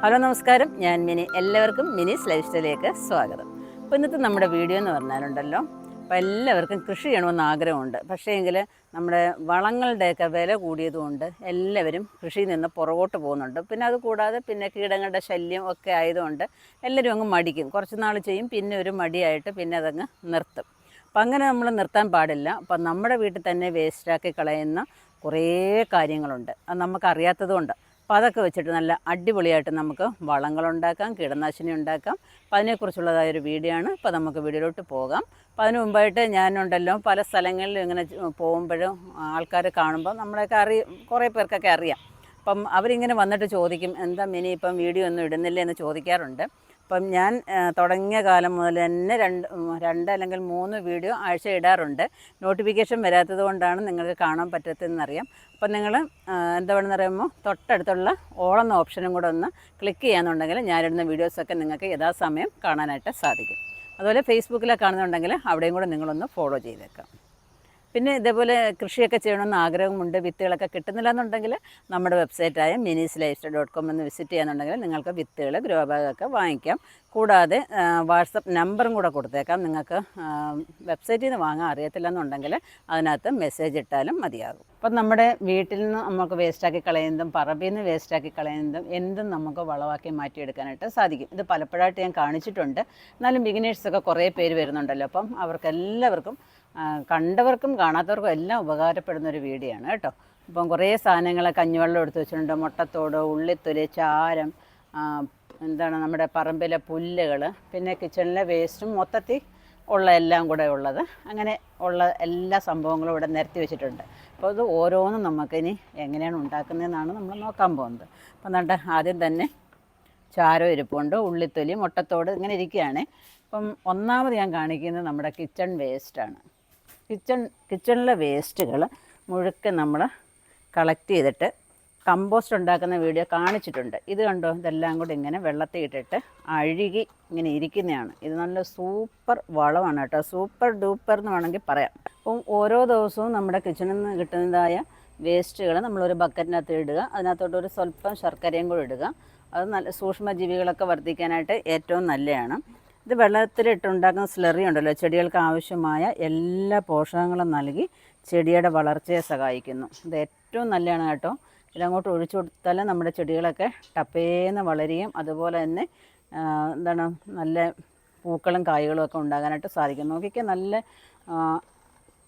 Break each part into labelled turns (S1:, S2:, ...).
S1: Hello നമസ്കാരം, ഞാൻ mini. എല്ലാവർക്കും മിനിസ് ലൈഫ് സ്റ്റൈലിലേക്ക് സ്വാഗതം. അപ്പോൾ ഇന്നത്തെ നമ്മുടെ വീഡിയോ എന്ന് പറഞ്ഞാലുണ്ടല്ലോ, അപ്പോൾ എല്ലാവർക്കും കൃഷി ചെയ്യണമെന്ന് ആഗ്രഹമുണ്ട്. പക്ഷേ എങ്കിൽ നമ്മുടെ വളങ്ങളുടെയൊക്കെ വില കൂടിയതുകൊണ്ട് എല്ലാവരും കൃഷിയിൽ നിന്ന് പുറകോട്ട് പോകുന്നുണ്ട്. പിന്നെ അതുകൂടാതെ പിന്നെ കീടങ്ങളുടെ ശല്യം ഒക്കെ ആയതുകൊണ്ട് എല്ലാവരും അങ്ങ് മടിക്കും. കുറച്ച് നാൾ ചെയ്യും, പിന്നെ ഒരു മടിയായിട്ട് പിന്നെ അതങ്ങ് നിർത്തും. അപ്പം അങ്ങനെ നമ്മൾ നിർത്താൻ പാടില്ല. അപ്പം നമ്മുടെ വീട്ടിൽ തന്നെ വേസ്റ്റാക്കി കളയുന്ന കുറേ കാര്യങ്ങളുണ്ട്, അത് നമുക്കറിയാത്തതുകൊണ്ട്. അപ്പോൾ അതൊക്കെ വെച്ചിട്ട് നല്ല അടിപൊളിയായിട്ട് നമുക്ക് വളങ്ങളുണ്ടാക്കാം, കീടനാശിനി ഉണ്ടാക്കാം. അപ്പോൾ അതിനെക്കുറിച്ചുള്ളതായൊരു വീഡിയോ ആണ്. അപ്പോൾ നമുക്ക് വീഡിയോയിലോട്ട് പോകാം. അപ്പോൾ അതിന് മുമ്പായിട്ട് ഞാനുണ്ടല്ലോ പല സ്ഥലങ്ങളിലും ഇങ്ങനെ പോകുമ്പോഴും ആൾക്കാർ കാണുമ്പോൾ നമ്മളെയൊക്കെ കുറേ പേർക്കൊക്കെ അറിയാം. അപ്പം അവരിങ്ങനെ വന്നിട്ട് ചോദിക്കും, എന്താ മിനി ഇപ്പം വീഡിയോ ഒന്നും ഇടുന്നില്ലേ എന്ന് ചോദിക്കാറുണ്ട്. അപ്പം ഞാൻ തുടങ്ങിയ കാലം മുതൽ തന്നെ രണ്ട് അല്ലെങ്കിൽ 3 വീഡിയോ ആഴ്ച ഇടാറുണ്ട്. നോട്ടിഫിക്കേഷൻ വരാത്തത് കൊണ്ടാണ് നിങ്ങൾക്ക് കാണാൻ പറ്റത്തതെന്നറിയാം. അപ്പം നിങ്ങൾ എന്താ വേണമെന്ന് പറയുമ്പോൾ തൊട്ടടുത്തുള്ള ഓൾ എന്ന ഓപ്ഷനും കൂടെ ഒന്ന് ക്ലിക്ക് ചെയ്യാന്നുണ്ടെങ്കിൽ ഞാനിടുന്ന വീഡിയോസൊക്കെ നിങ്ങൾക്ക് യഥാസമയം കാണാനായിട്ട് സാധിക്കും. അതുപോലെ ഫേസ്ബുക്കിലൊക്കെ കാണുന്നുണ്ടെങ്കിൽ അവിടെയും കൂടെ നിങ്ങളൊന്ന് ഫോളോ ചെയ്തേക്കാം. പിന്നെ ഇതേപോലെ കൃഷിയൊക്കെ ചെയ്യണമെന്ന് ആഗ്രഹമുണ്ട്, വിത്തുകളൊക്കെ കിട്ടുന്നില്ല എന്നുണ്ടെങ്കിൽ നമ്മുടെ വെബ്സൈറ്റായ minislife.com എന്ന് വിസിറ്റ് ചെയ്യാന്നുണ്ടെങ്കിൽ നിങ്ങൾക്ക് വിത്തുകൾ, ഗ്രോ ബാഗൊക്കെ വാങ്ങിക്കാം. കൂടാതെ വാട്സപ്പ് നമ്പറും കൂടെ കൊടുത്തേക്കാം. നിങ്ങൾക്ക് വെബ്സൈറ്റിൽ നിന്ന് വാങ്ങാൻ അറിയത്തില്ലെന്നുണ്ടെങ്കിൽ അതിനകത്ത് മെസ്സേജ് ഇട്ടാലും മതിയാകും. അപ്പം നമ്മുടെ വീട്ടിൽ നിന്ന് നമുക്ക് വേസ്റ്റാക്കി കളയുന്നതും പറമ്പിൽ നിന്ന് വേസ്റ്റാക്കി കളയുന്നതും എന്തും നമുക്ക് വളമാക്കി മാറ്റിയെടുക്കാനായിട്ട് സാധിക്കും. ഇത് പലപ്പോഴായിട്ട് ഞാൻ കാണിച്ചിട്ടുണ്ട്. എന്നാലും ബിഗിനേഴ്സൊക്കെ കുറേ പേര് വരുന്നുണ്ടല്ലോ. അപ്പം അവർക്കെല്ലാവർക്കും കണ്ടവർക്കും കാണാത്തവർക്കും എല്ലാം ഉപകാരപ്പെടുന്നൊരു വീഡിയോ ആണ് കേട്ടോ. ഇപ്പം കുറേ സാധനങ്ങൾ കഞ്ഞിവെള്ളം എടുത്ത് വെച്ചിട്ടുണ്ട്, മുട്ടത്തോട്, ഉള്ളിത്തൊലി, ചാരം, എന്താണ് നമ്മുടെ പറമ്പിലെ പുല്ലുകൾ, പിന്നെ കിച്ചണിലെ വേസ്റ്റും മൊത്തത്തിൽ ഉള്ള എല്ലാം കൂടെ ഉള്ളത്, അങ്ങനെ ഉള്ള എല്ലാ സംഭവങ്ങളും ഇവിടെ നിരത്തി വെച്ചിട്ടുണ്ട്. അപ്പോൾ അത് ഓരോന്നും നമുക്കിനി എങ്ങനെയാണ് ഉണ്ടാക്കുന്നതെന്നാണ് നമ്മൾ നോക്കാൻ പോകുന്നത്. അപ്പം എന്നിട്ട് ആദ്യം തന്നെ ചാരം ഇരിപ്പുണ്ട്, ഉള്ളിത്തൊലി, മുട്ടത്തോട് ഇങ്ങനെ ഇരിക്കുകയാണ്. അപ്പം ഒന്നാമത് ഞാൻ കാണിക്കുന്നത് നമ്മുടെ കിച്ചൺ വേസ്റ്റാണ്. കിച്ചണിലെ വേസ്റ്റുകൾ മുഴുക്കെ നമ്മൾ കളക്ട് ചെയ്തിട്ട് കമ്പോസ്റ്റ് ഉണ്ടാക്കുന്ന വീഡിയോ കാണിച്ചിട്ടുണ്ട്. ഇത് കണ്ടോ, ഇതെല്ലാം കൂടി ഇങ്ങനെ വെള്ളത്തിൽ ഇട്ടിട്ട് അഴുകി ഇങ്ങനെ ഇരിക്കുന്നതാണ്. ഇത് നല്ല സൂപ്പർ വളമാണ് കേട്ടോ, സൂപ്പർ ഡൂപ്പർ എന്ന് വേണമെങ്കിൽ പറയാം. അപ്പം ഓരോ ദിവസവും നമ്മുടെ കിച്ചണിൽ നിന്ന് കിട്ടുന്നതായ വേസ്റ്റുകൾ നമ്മളൊരു ബക്കറ്റിനകത്ത് ഇടുക, അതിനകത്തോട്ടൊരു സ്വല്പം ശർക്കരയും കൂടി ഇടുക. അത് നല്ല സൂക്ഷ്മജീവികളൊക്കെ വർദ്ധിക്കാനായിട്ട് ഏറ്റവും നല്ലതാണ്. ഇത് വെള്ളത്തിലിട്ടുണ്ടാക്കുന്ന സ്ലറി ഉണ്ടല്ലോ, ചെടികൾക്ക് ആവശ്യമായ എല്ലാ പോഷകങ്ങളും നൽകി ചെടിയുടെ വളർച്ചയെ സഹായിക്കുന്നു. ഇത് ഏറ്റവും നല്ലതാണ് കേട്ടോ. ഇതങ്ങോട്ട് ഒഴിച്ചു കൊടുത്താൽ നമ്മുടെ ചെടികളൊക്കെ ടപ്പേന്ന് വളരുകയും അതുപോലെ തന്നെ എന്താണ് നല്ല പൂക്കളും കായ്കളും ഒക്കെ ഉണ്ടാകാനായിട്ട് സാധിക്കും. നോക്കിക്കാൻ നല്ല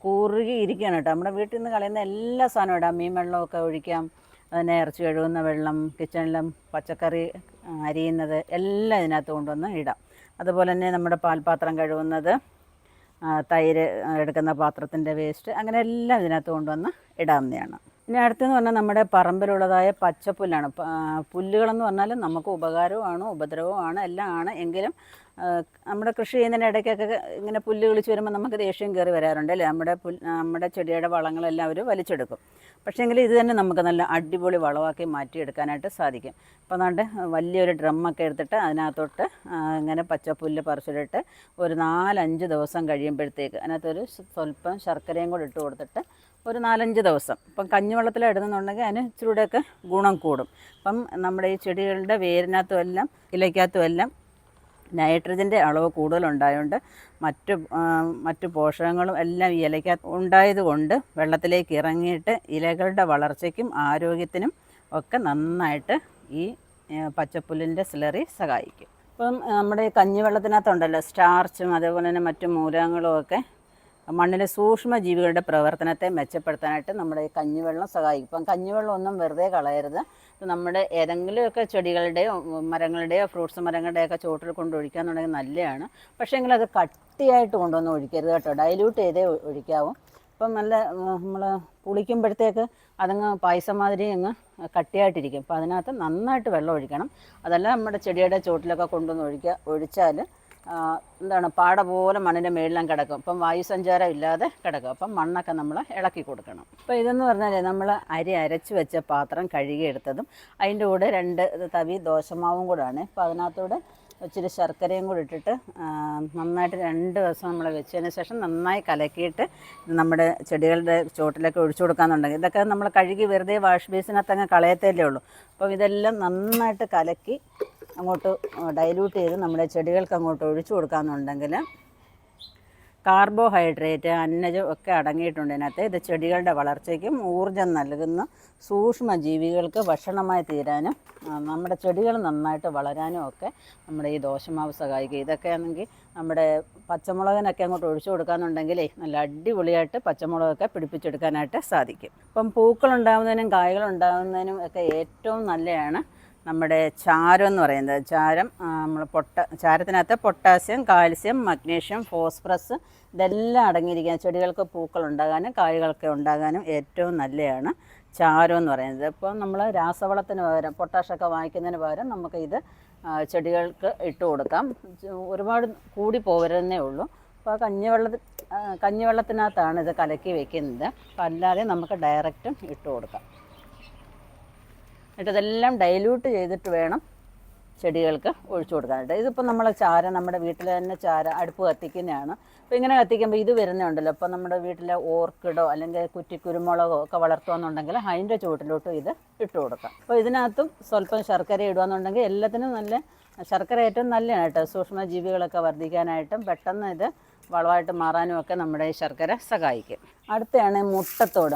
S1: കുറുകി ഇരിക്കുകയാണ് കേട്ടോ. നമ്മുടെ വീട്ടിൽ നിന്ന് കളയുന്ന എല്ലാ സാധനവും ഇടാം. മീൻ വെള്ളമൊക്കെ ഒഴിക്കാം, അതിനെ ഇറച്ചി കഴുകുന്ന വെള്ളം, കിച്ചണിലും പച്ചക്കറി അരിയുന്നത് എല്ലാം ഇതിനകത്ത് കൊണ്ടുവന്ന് ഇടാം. അതുപോലെ തന്നെ നമ്മുടെ പാൽപാത്രം കഴുകുന്നത്, തൈര് എടുക്കുന്ന പാത്രത്തിൻ്റെ വേസ്റ്റ്, അങ്ങനെ എല്ലാം ഇതിനകത്ത് കൊണ്ടുവന്ന് ഇടാവുന്നതാണ്. ഇനി അടുത്തെന്ന് പറഞ്ഞാൽ നമ്മുടെ പറമ്പിലുള്ളതായ പച്ചപ്പുല്ലാണ്. പുല്ലുകളെന്ന് പറഞ്ഞാൽ നമുക്ക് ഉപകാരവുമാണ് ഉപദ്രവവുമാണ് എല്ലാം ആണ്. എങ്കിലും നമ്മുടെ കൃഷി ചെയ്യുന്നതിൻ്റെ ഇടയ്ക്കൊക്കെ ഇങ്ങനെ പുല്ല് കിളിച്ച് വരുമ്പോൾ നമുക്ക് ദേഷ്യം കയറി വരാറുണ്ട് അല്ലേ. നമ്മുടെ ചെടിയുടെ വളങ്ങളെല്ലാം അവർ വലിച്ചെടുക്കും. പക്ഷേങ്കിൽ ഇത് തന്നെ നമുക്ക് നല്ല അടിപൊളി വളമാക്കി മാറ്റിയെടുക്കാനായിട്ട് സാധിക്കും. അപ്പോൾ അതുകൊണ്ട് വലിയൊരു ഡ്രമ്മൊക്കെ എടുത്തിട്ട് അതിനകത്തോട്ട് ഇങ്ങനെ പച്ചപ്പുല്ല് പറിച്ചിട്ട് ഒരു 4-5 ദിവസം കഴിയുമ്പോഴത്തേക്ക് അതിനകത്തൊരു സ്വല്പം ശർക്കരയും കൂടി ഇട്ട് കൊടുത്തിട്ട് ഒരു 4-5 ദിവസം ഇപ്പം കഞ്ഞിവെള്ളത്തിൽ ഇടുന്നുണ്ടെങ്കിൽ അതിന് ഇച്ചിരൂടെയൊക്കെ ഗുണം കൂടും. അപ്പം നമ്മുടെ ഈ ചെടികളുടെ വേരിനകത്തും എല്ലാം ഇലയ്ക്കകത്തും എല്ലാം നൈട്രജൻ്റെ അളവ് കൂടുതലുണ്ടായതുകൊണ്ട് മറ്റു പോഷകങ്ങളും എല്ലാം ഈ ഇലയ്ക്കകത്ത് ഉണ്ടായതുകൊണ്ട് വെള്ളത്തിലേക്ക് ഇറങ്ങിയിട്ട് ഇലകളുടെ വളർച്ചയ്ക്കും ആരോഗ്യത്തിനും ഒക്കെ നന്നായിട്ട് ഈ പച്ചപ്പുല്ലിൻ്റെ സ്ലറി സഹായിക്കും. ഇപ്പം നമ്മുടെ ഈ കഞ്ഞിവെള്ളത്തിനകത്തുണ്ടല്ലോ സ്റ്റാർച്ചും അതേപോലെ തന്നെ മറ്റു മൂലകങ്ങളും ഒക്കെ മണ്ണിലെ സൂക്ഷ്മജീവികളുടെ പ്രവർത്തനത്തെ മെച്ചപ്പെടുത്താനായിട്ട് നമ്മുടെ ഈ കഞ്ഞിവെള്ളം സഹായിക്കും. ഇപ്പം കഞ്ഞിവെള്ളം ഒന്നും വെറുതെ കളയരുത്. നമ്മുടെ ഏതെങ്കിലുമൊക്കെ ചെടികളുടെയോ മരങ്ങളുടെയോ ഫ്രൂട്ട്സ് മരങ്ങളുടെയൊക്കെ ചോട്ടിൽ കൊണ്ട് ഒഴിക്കാന്നുണ്ടെങ്കിൽ നല്ലതാണ്. പക്ഷേ എങ്കിൽ അത് കട്ടിയായിട്ട് കൊണ്ടുവന്ന് ഒഴിക്കരുത് കേട്ടോ, ഡൈല്യൂട്ട് ചെയ്തേ ഒഴിക്കാവും. ഇപ്പം നല്ല നമ്മൾ പുളിക്കുമ്പോഴത്തേക്ക് അതങ്ങ് പായസം മാതിരി അങ്ങ് കട്ടിയായിട്ടിരിക്കും. അപ്പോൾ അതിനകത്ത് നന്നായിട്ട് വെള്ളം ഒഴിക്കണം. അതല്ല നമ്മുടെ ചെടിയുടെ ചോട്ടിലൊക്കെ കൊണ്ടുവന്ന് ഒഴിച്ചാൽ എന്താണ് പാട പോലെ മണ്ണിൻ്റെ മേളിലും കിടക്കും. അപ്പം വായുസഞ്ചാരം ഇല്ലാതെ കിടക്കും. അപ്പം മണ്ണൊക്കെ നമ്മൾ ഇളക്കി കൊടുക്കണം. അപ്പോൾ ഇതെന്ന് പറഞ്ഞാൽ നമ്മൾ അരി അരച്ച് വെച്ച പാത്രം കഴുകിയെടുത്തതും അതിൻ്റെ കൂടെ 2 തവി ദോശമാവും കൂടെയാണ്. അപ്പോൾ അതിനകത്തൂടെ ഇച്ചിരി ശർക്കരയും കൂടി ഇട്ടിട്ട് നന്നായിട്ട് 2 ദിവസം നമ്മൾ വെച്ചതിന് ശേഷം നന്നായി കലക്കിയിട്ട് നമ്മുടെ ചെടികളുടെ ചോട്ടിലൊക്കെ ഒഴിച്ചു കൊടുക്കാമെന്നുണ്ടെങ്കിൽ ഇതൊക്കെ നമ്മൾ കഴുകി വെറുതെ വാഷ് ബേസിനകത്തങ്ങ് കളയത്തല്ലേ ഉള്ളൂ. അപ്പോൾ ഇതെല്ലാം നന്നായിട്ട് കലക്കി അങ്ങോട്ട് ഡൈല്യൂട്ട് ചെയ്ത് നമ്മുടെ ചെടികൾക്ക് അങ്ങോട്ട് ഒഴിച്ചു കൊടുക്കാമെന്നുണ്ടെങ്കിൽ കാർബോഹൈഡ്രേറ്റ്, അന്നജം ഒക്കെ അടങ്ങിയിട്ടുണ്ട് ഇതിനകത്ത്. ഇത് ചെടികളുടെ വളർച്ചയ്ക്കും ഊർജ്ജം നൽകുന്ന സൂക്ഷ്മജീവികൾക്ക് ഭക്ഷണമായി തീരാനും നമ്മുടെ ചെടികൾ നന്നായിട്ട് വളരാനും ഒക്കെ നമ്മുടെ ഈ ദോശമാവ് സഹായിക്കും. ഇതൊക്കെ ആണെങ്കിൽ നമ്മുടെ പച്ചമുളകിനൊക്കെ അങ്ങോട്ട് ഒഴിച്ചു കൊടുക്കാമെന്നുണ്ടെങ്കിലേ നല്ല അടിപൊളിയായിട്ട് പച്ചമുളകൊക്കെ പിടിപ്പിച്ചെടുക്കാനായിട്ട് സാധിക്കും. ഇപ്പം പൂക്കളുണ്ടാകുന്നതിനും കായകളുണ്ടാകുന്നതിനും ഒക്കെ ഏറ്റവും നല്ലതാണ് നമ്മുടെ ചാരം എന്ന് പറയുന്നത്. ചാരം നമ്മൾ ചാരത്തിനകത്ത് പൊട്ടാസ്യം, കാൽസ്യം, മഗ്നീഷ്യം, ഫോസ്ഫറസ് ഇതെല്ലാം അടങ്ങിയിരിക്കുക. ചെടികൾക്ക് പൂക്കൾ ഉണ്ടാകാനും കായ്കളൊക്കെ ഉണ്ടാകാനും ഏറ്റവും നല്ലതാണ് ചാരം എന്ന് പറയുന്നത്. ഇപ്പോൾ നമ്മൾ രാസവളത്തിന് പകരം പൊട്ടാഷൊക്കെ വാങ്ങിക്കുന്നതിന് പകരം നമുക്ക് ഇത് ചെടികൾക്ക് ഇട്ട് കൊടുക്കാം. ഒരുപാട് കൂടി പോകരുതെന്നേ ഉള്ളൂ. അപ്പോൾ കഞ്ഞിവെള്ളത്തിനകത്താണ് ഇത് കലക്കി വെക്കുന്നത്. അപ്പോൾ അല്ലാതെ നമുക്ക് ഡയറക്റ്റും ഇട്ട് കൊടുക്കാം. എന്നിട്ട് ഇതെല്ലാം ഡൈല്യൂട്ട് ചെയ്തിട്ട് വേണം ചെടികൾക്ക് ഒഴിച്ചു കൊടുക്കാനായിട്ട്. ഇതിപ്പോൾ നമ്മൾ ചാരം നമ്മുടെ വീട്ടിൽ തന്നെ അടുപ്പ് കത്തിക്കുന്നതാണ്. അപ്പോൾ ഇങ്ങനെ കത്തിക്കുമ്പോൾ ഇത് വരുന്നുണ്ടല്ലോ. അപ്പോൾ നമ്മുടെ വീട്ടിലെ ഓർക്കിഡോ അല്ലെങ്കിൽ കുറ്റിക്കുരുമുളകോ ഒക്കെ വളർത്തുകയെന്നുണ്ടെങ്കിൽ അതിൻ്റെ ചുവട്ടിലോട്ടും ഇത് ഇട്ട് കൊടുക്കാം. അപ്പോൾ ഇതിനകത്തും സ്വല്പം ശർക്കര ഇടുകയെന്നുണ്ടെങ്കിൽ എല്ലാത്തിനും നല്ല ശർക്കര ഏറ്റവും നല്ലതാണ് കേട്ടോ. സൂക്ഷ്മജീവികളൊക്കെ വർദ്ധിക്കാനായിട്ടും പെട്ടെന്ന് ഇത് വളമായിട്ട് മാറാനും ഒക്കെ നമ്മുടെ ഈ ശർക്കര സഹായിക്കും. അടുത്തയാണ് മുട്ടത്തോട്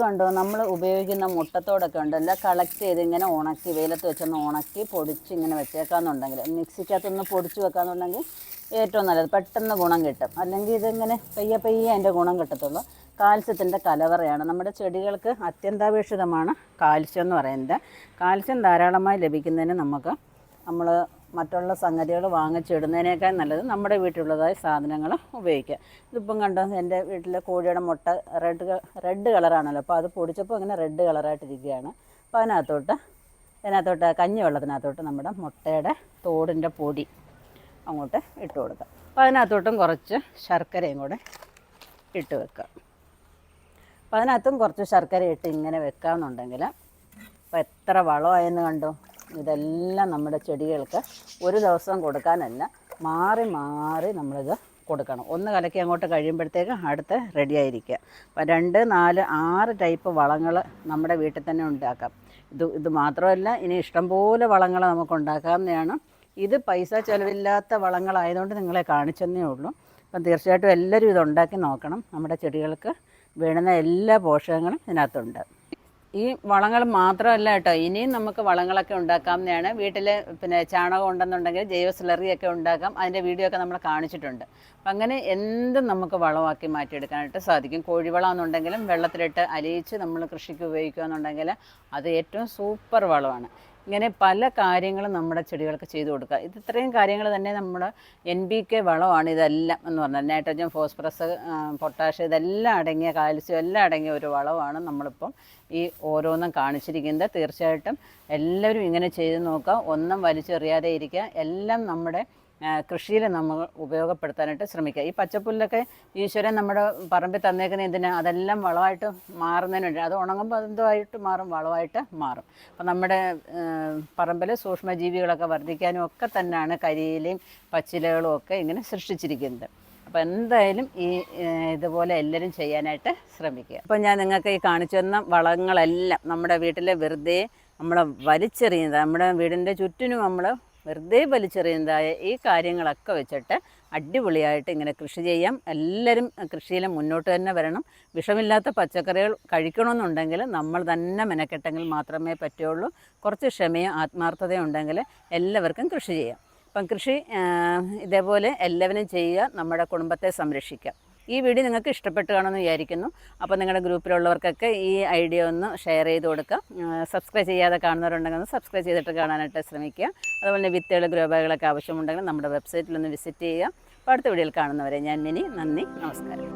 S1: കണ്ടോ, നമ്മൾ ഉപയോഗിക്കുന്ന മുട്ടത്തോടൊക്കെ ഉണ്ടല്ലോ കളക്ട് ചെയ്ത് ഇങ്ങനെ ഉണക്കി വെയിലത്ത് വെച്ചൊന്ന് ഉണക്കി പൊടിച്ച് ഇങ്ങനെ വെച്ചേക്കാമെന്നുണ്ടെങ്കിൽ മിക്സിക്കകത്തൊന്ന് പൊടിച്ച് വെക്കാമെന്നുണ്ടെങ്കിൽ ഏറ്റവും നല്ലത്, പെട്ടെന്ന് ഗുണം കിട്ടും. അല്ലെങ്കിൽ ഇതിങ്ങനെ പയ്യെ അതിൻ്റെ ഗുണം കിട്ടത്തുള്ളൂ. കാൽസ്യത്തിൻ്റെ കലവറയാണ്. നമ്മുടെ ചെടികൾക്ക് അത്യന്താപേക്ഷിതമാണ് കാൽസ്യം എന്ന് പറയുന്നത്. കാൽസ്യം ധാരാളമായി ലഭിക്കുന്നതിന് നമ്മൾ മറ്റുള്ള സംഗതികൾ വാങ്ങിച്ചിടുന്നതിനേക്കാൾ നല്ലത് നമ്മുടെ വീട്ടിലുള്ളതായ സാധനങ്ങൾ ഉപയോഗിക്കുക. ഇതിപ്പം കണ്ടോ, എൻ്റെ വീട്ടിലെ കോഴിയുടെ മുട്ട റെഡ് കളറാണല്ലോ. അപ്പോൾ അത് പൊടിച്ചപ്പോൾ ഇങ്ങനെ റെഡ് കളറായിട്ടിരിക്കുകയാണ്. അപ്പോൾ അതിനകത്തോട്ട് കഞ്ഞിവെള്ളത്തിനകത്തോട്ട് നമ്മുടെ മുട്ടയുടെ തോടിൻ്റെ പൊടി അങ്ങോട്ട് ഇട്ട് കൊടുക്കുക. അപ്പോൾ അതിനകത്തോട്ടും കുറച്ച് ശർക്കരയും കൂടെ ഇട്ട് വെക്കുക. അപ്പോൾ അതിനകത്തും കുറച്ച് ശർക്കര ഇട്ട് ഇങ്ങനെ വെക്കാമെന്നുണ്ടെങ്കിൽ അപ്പോൾ എത്ര വളമായെന്ന് കണ്ടോ. ഇതെല്ലാം നമ്മുടെ ചെടികൾക്ക് ഒരു ദിവസം കൊടുക്കാനല്ല, മാറി നമ്മളിത് കൊടുക്കണം. ഒന്ന് കലക്കി അങ്ങോട്ട് കഴിയുമ്പോഴത്തേക്ക് അടുത്ത് റെഡി ആയിരിക്കുക. അപ്പോൾ 2, 4, 6 ടൈപ്പ് വളങ്ങൾ നമ്മുടെ വീട്ടിൽ തന്നെ ഉണ്ടാക്കാം. ഇത് മാത്രമല്ല, ഇനി ഇഷ്ടംപോലെ വളങ്ങൾ നമുക്ക് ഉണ്ടാക്കാവുന്നതാണ്. ഇത് പൈസ ചിലവില്ലാത്ത വളങ്ങളായതുകൊണ്ട് നിങ്ങളെ കാണിച്ചെന്നേ ഉള്ളൂ. അപ്പം തീർച്ചയായിട്ടും എല്ലാവരും ഇത് ഉണ്ടാക്കി നോക്കണം. നമ്മുടെ ചെടികൾക്ക് വേണ്ടുന്ന എല്ലാ പോഷകങ്ങളും ഇതിനകത്തുണ്ട്. ഈ വളങ്ങൾ മാത്രമല്ല കേട്ടോ, ഇനിയും നമുക്ക് വളങ്ങളൊക്കെ ഉണ്ടാക്കാവുന്നതാണ്. വീട്ടിൽ ചാണകം ഉണ്ടെന്നുണ്ടെങ്കിൽ ജൈവ സ്ലറിയൊക്കെ ഉണ്ടാക്കാം. അതിൻ്റെ വീഡിയോ ഒക്കെ നമ്മൾ കാണിച്ചിട്ടുണ്ട്. അപ്പം അങ്ങനെ എന്തും നമുക്ക് വളമാക്കി മാറ്റിയെടുക്കാനായിട്ട് സാധിക്കും. കോഴിവളം എന്നുണ്ടെങ്കിലും വെള്ളത്തിലിട്ട് അലിയിച്ച് നമ്മൾ കൃഷിക്ക് ഉപയോഗിക്കുക എന്നുണ്ടെങ്കിൽ അത് ഏറ്റവും സൂപ്പർ വളമാണ്. ഇങ്ങനെ പല കാര്യങ്ങളും നമ്മുടെ ചെടികൾക്ക് ചെയ്തു കൊടുക്കുക. ഇത്രയും കാര്യങ്ങൾ തന്നെ നമ്മുടെ NPK വളമാണ് ഇതെല്ലാം എന്ന് പറഞ്ഞാൽ. നൈട്രജൻ, ഫോസ്ഫറസ്, പൊട്ടാഷ് ഇതെല്ലാം അടങ്ങിയ, കാൽസ്യം എല്ലാം അടങ്ങിയ ഒരു വളമാണ് നമ്മളിപ്പം ഈ ഓരോന്നും കാണിച്ചിരിക്കുന്നത്. തീർച്ചയായിട്ടും എല്ലാവരും ഇങ്ങനെ ചെയ്ത് നോക്കുക. ഒന്നും വലിച്ചെറിയാതെ ഇരിക്കുക. എല്ലാം നമ്മുടെ കൃഷിയിൽ നമ്മൾ ഉപയോഗപ്പെടുത്താനായിട്ട് ശ്രമിക്കുക. ഈ പച്ചപ്പുല്ലൊക്കെ ഈശ്വരൻ നമ്മുടെ പറമ്പിൽ തന്നേക്കുന്ന എന്തിനാ, അതെല്ലാം വളമായിട്ട് മാറുന്നതിനുണ്ട്. അത് ഉണങ്ങുമ്പോൾ അതെന്തുമായിട്ട് മാറും, വളമായിട്ട് മാറും. അപ്പം നമ്മുടെ പറമ്പിൽ സൂക്ഷ്മജീവികളൊക്കെ വർദ്ധിക്കാനും ഒക്കെ തന്നെയാണ് കരിയിലയും പച്ചിലകളും ഒക്കെ ഇങ്ങനെ സൃഷ്ടിച്ചിരിക്കുന്നത്. അപ്പോൾ എന്തായാലും ഇതുപോലെ എല്ലാവരും ചെയ്യാനായിട്ട് ശ്രമിക്കുക. അപ്പോൾ ഞാൻ നിങ്ങൾക്ക് ഈ കാണിച്ചു തന്ന വളങ്ങളെല്ലാം നമ്മുടെ വീട്ടിലെ വെറുതെ നമ്മൾ വലിച്ചെറിയുന്നത്, നമ്മുടെ വീടിൻ്റെ ചുറ്റിനും നമ്മൾ വെറുതെ വലിച്ചെറിയുന്നതായ ഈ കാര്യങ്ങളൊക്കെ വെച്ചിട്ട് അടിപൊളിയായിട്ട് ഇങ്ങനെ കൃഷി ചെയ്യാം. എല്ലാവരും കൃഷിയിൽ മുന്നോട്ട് തന്നെ വരണം. വിഷമില്ലാത്ത പച്ചക്കറികൾ കഴിക്കണമെന്നുണ്ടെങ്കിൽ നമ്മൾ തന്നെ മെനക്കെട്ടെങ്കിൽ മാത്രമേ പറ്റുള്ളൂ. കുറച്ച് ക്ഷമയും ആത്മാർത്ഥതയും ഉണ്ടെങ്കിൽ എല്ലാവർക്കും കൃഷി ചെയ്യാം. അപ്പം കൃഷി ഇതേപോലെ എല്ലാവരും ചെയ്യുക, നമ്മുടെ കുടുംബത്തെ സംരക്ഷിക്കുക. ഈ വീഡിയോ നിങ്ങൾക്ക് ഇഷ്ടപ്പെട്ട് കാണുമെന്ന് വിചാരിക്കുന്നു. അപ്പോൾ നിങ്ങളുടെ ഗ്രൂപ്പിലുള്ളവർക്കൊക്കെ ഈ ഐഡിയ ഒന്ന് ഷെയർ ചെയ്ത് കൊടുക്കുക. സബ്സ്ക്രൈബ് ചെയ്യാതെ കാണുന്നവരുണ്ടെങ്കിൽ ഒന്ന് സബ്സ്ക്രൈബ് ചെയ്തിട്ട് കാണാനായിട്ട് ശ്രമിക്കുക. അതുപോലെ വിത്തുകൾ, ഗ്രോ ബാഗുകളൊക്കെ ആവശ്യമുണ്ടെങ്കിൽ നമ്മുടെ വെബ്സൈറ്റിലൊന്ന് വിസിറ്റ് ചെയ്യുക. അപ്പോൾ അടുത്ത വീഡിയോയിൽ കാണുന്നവരെ ഞാൻ മിനി. നന്ദി, നമസ്കാരം.